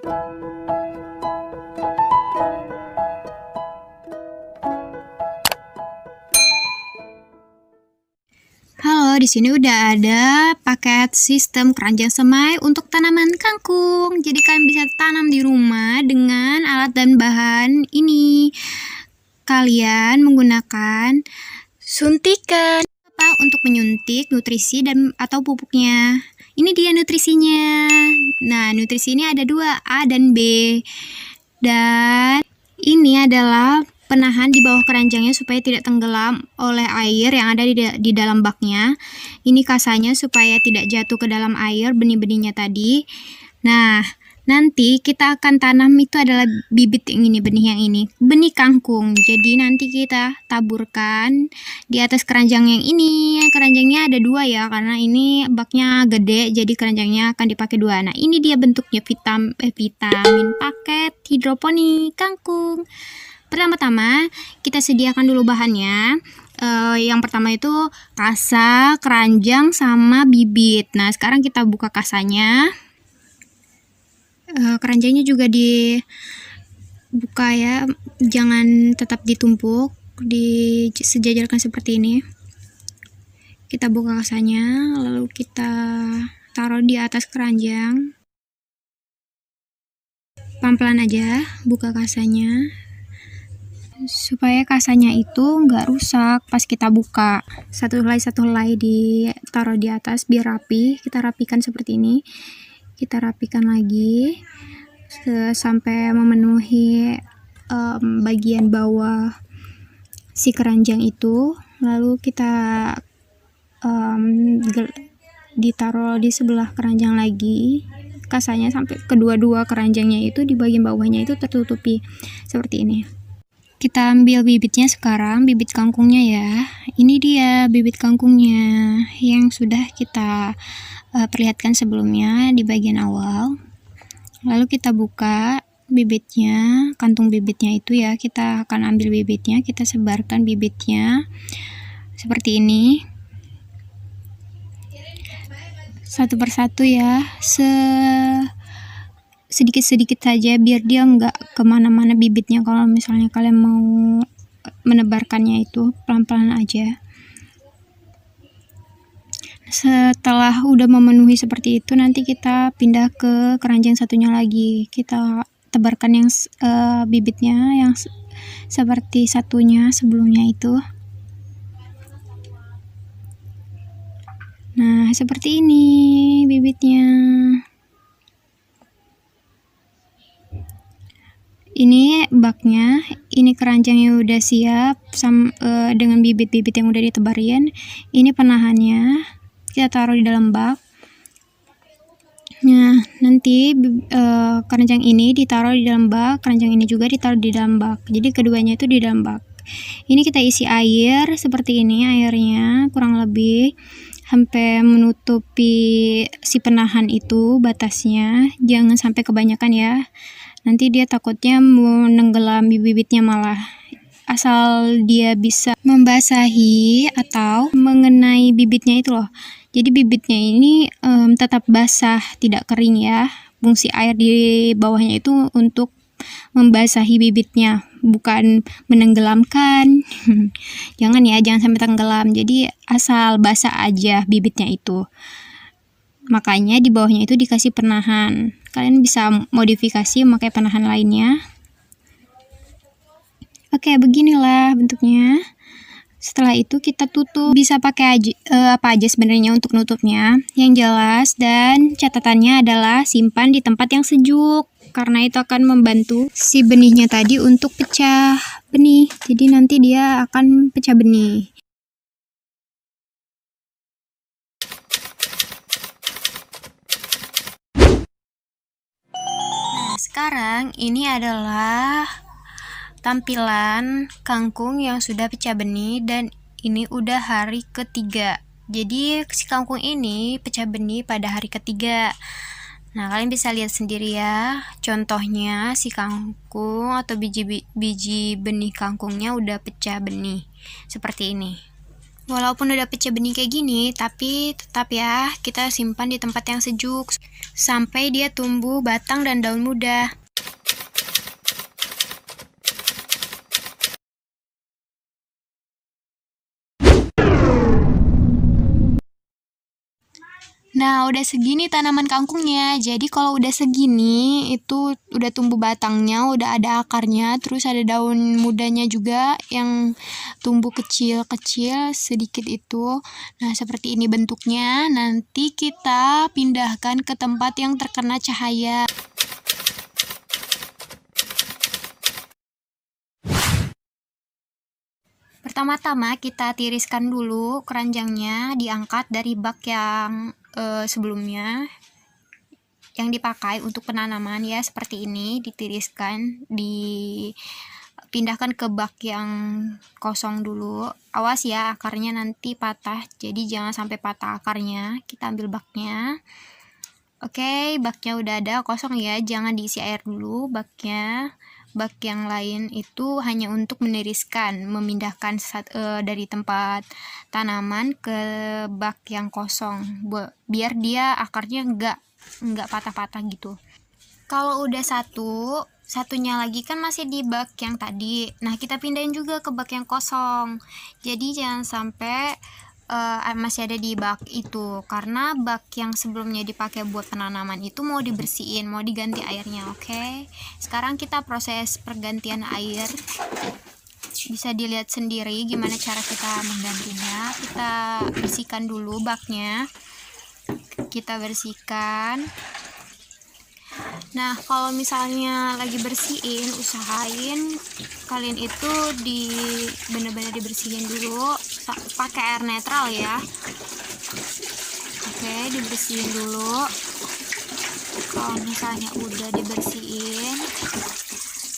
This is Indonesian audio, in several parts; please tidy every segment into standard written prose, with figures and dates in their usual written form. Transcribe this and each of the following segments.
Halo, di sini udah ada paket sistem keranjang semai untuk tanaman kangkung. Jadi kalian bisa tanam di rumah dengan alat dan bahan ini. Kalian menggunakan suntikan untuk menyuntik nutrisi dan atau pupuknya. Ini dia nutrisinya. Nah, nutrisi ini ada 2, A dan B. Dan ini adalah penahan di bawah keranjangnya supaya tidak tenggelam oleh air yang ada di dalam baknya. Ini kasanya supaya tidak jatuh ke dalam air benih-benihnya tadi. Nah, nanti kita akan tanam itu adalah bibit yang ini, benih yang ini, benih kangkung. Jadi nanti kita taburkan di atas keranjang yang ini. Keranjangnya ada 2 ya, karena ini baknya gede, jadi keranjangnya akan dipakai 2. Nah, ini dia bentuknya vitamin paket hidroponik kangkung. Pertama-tama kita sediakan dulu bahannya. Yang pertama itu kasa, keranjang, sama bibit. Nah, sekarang kita buka kasanya. Keranjangnya juga dibuka ya, jangan tetap ditumpuk, disejajarkan seperti ini. Kita buka kasanya, lalu kita taruh di atas keranjang. Pelan-pelan aja buka kasanya, supaya kasanya itu nggak rusak pas kita buka. Satu helai ditaruh di atas biar rapi. Kita rapikan seperti ini. Kita rapikan lagi sampai memenuhi bagian bawah si keranjang itu. Lalu kita ditaruh di sebelah keranjang lagi kasanya sampai kedua-dua keranjangnya itu di bagian bawahnya itu tertutupi seperti ini. Kita ambil bibitnya sekarang, bibit kangkungnya ya. Ini dia bibit kangkungnya yang sudah kita perlihatkan sebelumnya di bagian awal. Lalu kita buka bibitnya, kantung bibitnya itu ya. Kita akan ambil bibitnya, kita sebarkan bibitnya seperti ini. Satu persatu ya, sedikit-sedikit saja biar dia nggak kemana-mana bibitnya. Kalau misalnya kalian mau menebarkannya itu pelan-pelan aja. Setelah udah memenuhi seperti itu, nanti kita pindah ke keranjang satunya lagi. Kita tebarkan yang bibitnya yang seperti satunya sebelumnya itu. Nah, seperti ini bibitnya. Ini baknya, ini keranjangnya udah siap dengan bibit-bibit yang udah ditebarin. Ini penahannya, kita taruh di dalam bak. Nah, nanti keranjang ini ditaruh di dalam bak, keranjang ini juga ditaruh di dalam bak. Jadi keduanya itu di dalam bak. Ini kita isi air seperti ini, airnya kurang lebih sampai menutupi si penahan itu batasnya. Jangan sampai kebanyakan ya. Nanti dia takutnya menenggelami bibitnya malah. Asal dia bisa membasahi atau mengenai bibitnya itu loh. Jadi bibitnya ini tetap basah, tidak kering ya. Fungsi air di bawahnya itu untuk membasahi bibitnya, bukan menenggelamkan. Jangan ya, jangan sampai tenggelam. Jadi asal basah aja bibitnya itu. Makanya di bawahnya itu dikasih penahan. Kalian bisa modifikasi memakai penahan lainnya. Oke, beginilah bentuknya. Setelah itu kita tutup. Bisa pakai apa aja sebenarnya untuk nutupnya. Yang jelas dan catatannya adalah simpan di tempat yang sejuk, karena itu akan membantu si benihnya tadi untuk pecah benih. Jadi nanti dia akan pecah benih. Sekarang ini adalah tampilan kangkung yang sudah pecah benih dan ini udah hari ketiga. Jadi si kangkung ini pecah benih pada hari ketiga. Nah, kalian bisa lihat sendiri ya. Contohnya si kangkung atau biji benih kangkungnya udah pecah benih seperti ini. Walaupun udah pecah benih kayak gini, tapi tetap ya kita simpan di tempat yang sejuk sampai dia tumbuh batang dan daun muda. Nah, udah segini tanaman kangkungnya. Jadi kalau udah segini, itu udah tumbuh batangnya, udah ada akarnya, terus ada daun mudanya juga yang tumbuh kecil-kecil sedikit itu. Nah, seperti ini bentuknya. Nanti kita pindahkan ke tempat yang terkena cahaya. Pertama-tama kita tiriskan dulu keranjangnya, diangkat dari bak yang sebelumnya yang dipakai untuk penanaman ya, seperti ini, ditiriskan, dipindahkan ke bak yang kosong dulu. Awas ya akarnya nanti patah, jadi jangan sampai patah akarnya. Kita ambil baknya. Oke, baknya udah ada kosong ya, jangan diisi air dulu baknya. Bak yang lain itu hanya untuk meniriskan, memindahkan dari tempat tanaman ke bak yang kosong, biar dia akarnya nggak patah-patah gitu. Kalau udah satunya lagi kan masih di bak yang tadi. Nah, kita pindahin juga ke bak yang kosong. Jadi jangan sampai masih ada di bak itu, karena bak yang sebelumnya dipakai buat penanaman itu mau dibersihin, mau diganti airnya. Oke, sekarang kita proses pergantian air. Bisa dilihat sendiri gimana cara kita menggantinya. Kita bersihkan dulu baknya, kita bersihkan. Nah, kalau misalnya lagi bersihin, usahain kalian itu bener-bener dibersihin dulu pakai air netral ya. Oke, dibersihin dulu. Kalau misalnya udah dibersihin,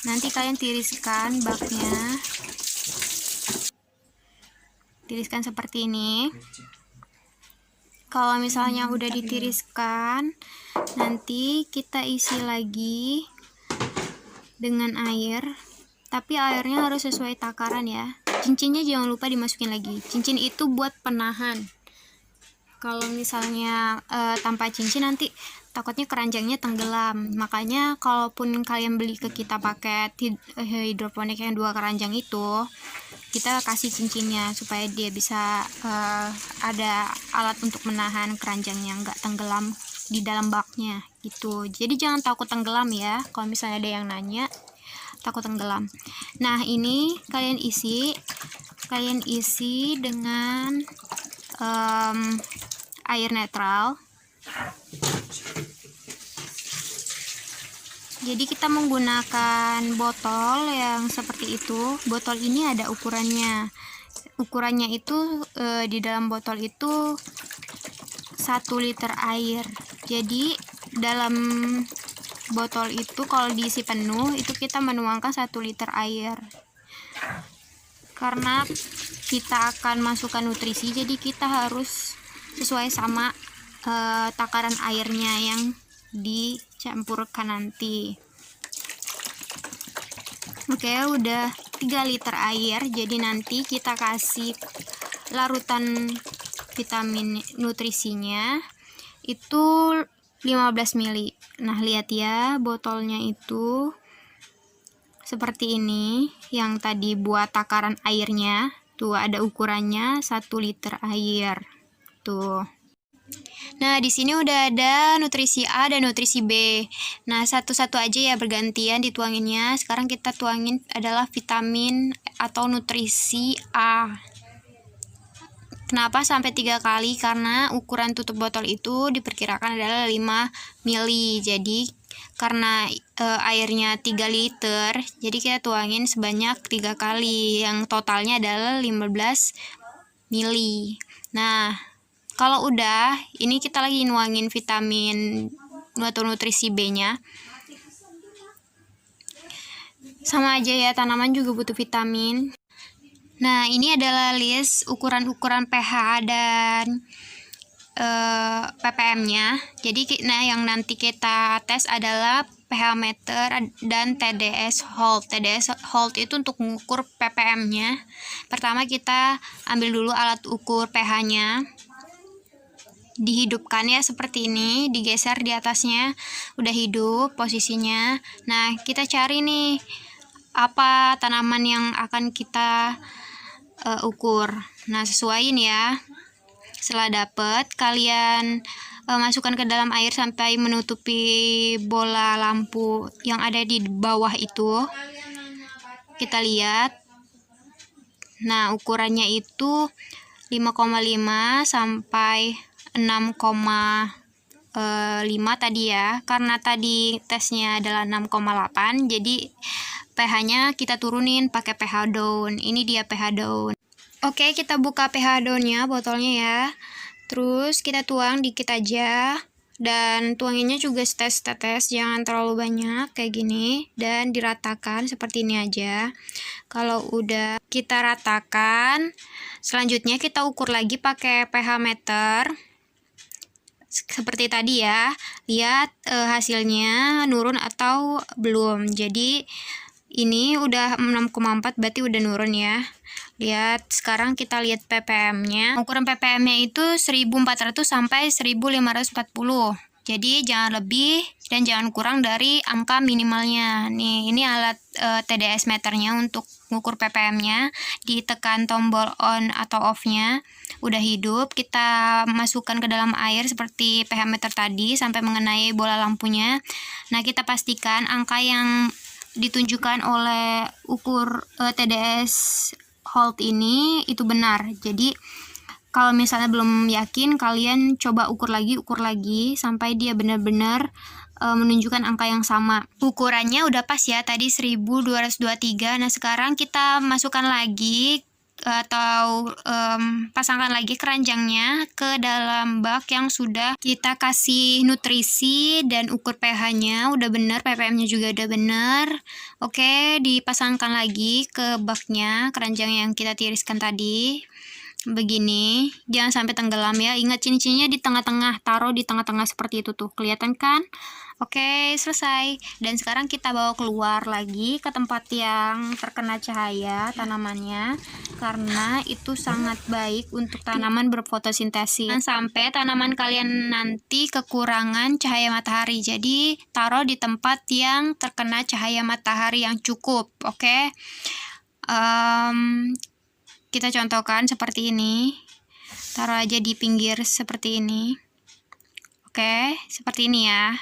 nanti kalian tiriskan baknya. Tiriskan seperti ini. Kalau misalnya udah ditiriskan, nanti kita isi lagi dengan air, tapi airnya harus sesuai takaran ya. Cincinnya jangan lupa dimasukin lagi. Cincin itu buat penahan. Kalau misalnya tanpa cincin nanti takutnya keranjangnya tenggelam. Makanya kalaupun kalian beli ke kita paket hidroponik yang 2 keranjang itu, kita kasih cincinnya supaya dia bisa ada alat untuk menahan keranjangnya nggak tenggelam di dalam baknya gitu. Jadi jangan takut tenggelam ya, kalau misalnya ada yang nanya takut tenggelam. Nah, ini kalian isi dengan air netral. Jadi kita menggunakan botol yang seperti itu. Botol ini ada ukurannya. Ukurannya itu di dalam botol itu 1 liter air. Jadi dalam botol itu kalau diisi penuh itu kita menuangkan 1 liter air. Karena kita akan masukkan nutrisi, jadi kita harus sesuai sama takaran airnya yang dicampurkan nanti. Oke, udah 3 liter air. Jadi nanti kita kasih larutan vitamin nutrisinya itu 15 ml. Nah, lihat ya, botolnya itu seperti ini. Yang tadi buat takaran airnya tuh ada ukurannya 1 liter air. Tuh. Nah, di sini udah ada nutrisi A dan nutrisi B. Nah, satu-satu aja ya bergantian dituanginnya. Sekarang kita tuangin adalah vitamin atau nutrisi A. Kenapa sampai 3 kali? Karena ukuran tutup botol itu diperkirakan adalah 5 ml. Jadi, karena airnya 3 liter, jadi kita tuangin sebanyak 3 kali. Yang totalnya adalah 15 ml. Nah, kalau udah, ini kita lagi nuangin vitamin atau nutrisi B-nya. Sama aja ya, tanaman juga butuh vitamin. Nah, ini adalah list ukuran-ukuran pH dan ppm-nya. Jadi yang nanti kita tes adalah pH meter dan TDS Holt. TDS Holt itu untuk mengukur ppm-nya. Pertama kita ambil dulu alat ukur pH-nya. Dihidupkan ya seperti ini, digeser di atasnya, udah hidup posisinya. Nah, kita cari nih apa tanaman yang akan kita ukur. Nah, sesuaiin ya. Setelah dapet, kalian masukkan ke dalam air sampai menutupi bola lampu yang ada di bawah itu. Kita lihat. Nah, ukurannya itu 5,5 sampai 6,5 tadi ya. Karena tadi tesnya adalah 6,8, jadi pH-nya kita turunin pakai pH daun. Ini dia pH daun. Oke, kita buka pH daunnya, botolnya ya. Terus kita tuang dikit aja. Dan tuanginnya juga setes-tetes, jangan terlalu banyak kayak gini. Dan diratakan seperti ini aja. Kalau udah kita ratakan, selanjutnya kita ukur lagi pakai pH meter. Seperti tadi ya. Lihat hasilnya nurun atau belum. Jadi ini udah 6,4, berarti udah nurun ya. Lihat, sekarang kita lihat ppm-nya. Ukuran ppm-nya itu 1400 sampai 1540. Jadi jangan lebih dan jangan kurang dari angka minimalnya. Nih, ini alat TDS meternya untuk mengukur ppm-nya. Ditekan tombol on atau off-nya. Udah hidup, kita masukkan ke dalam air seperti pH meter tadi sampai mengenai bola lampunya. Nah, kita pastikan angka yang ditunjukkan oleh ukur TDS Holt ini itu benar. Jadi kalau misalnya belum yakin, kalian coba ukur lagi sampai dia benar-benar menunjukkan angka yang sama. Ukurannya udah pas ya, tadi 1223. Nah, sekarang kita masukkan lagi atau pasangkan lagi keranjangnya ke dalam bak yang sudah kita kasih nutrisi dan ukur pH-nya udah bener, ppm-nya juga udah bener. Oke, dipasangkan lagi ke baknya, keranjang yang kita tiriskan tadi. Begini, jangan sampai tenggelam ya. Ingat cincinnya di tengah-tengah, taruh di tengah-tengah seperti itu tuh. Kelihatan kan? Oke, selesai. Dan sekarang kita bawa keluar lagi ke tempat yang terkena cahaya tanamannya, karena itu sangat baik untuk tanaman berfotosintesis. Dan sampai tanaman kalian nanti kekurangan cahaya matahari. Jadi, taruh di tempat yang terkena cahaya matahari yang cukup. Oke. Kita contohkan seperti ini. Taruh aja di pinggir seperti ini. Oke, seperti ini ya.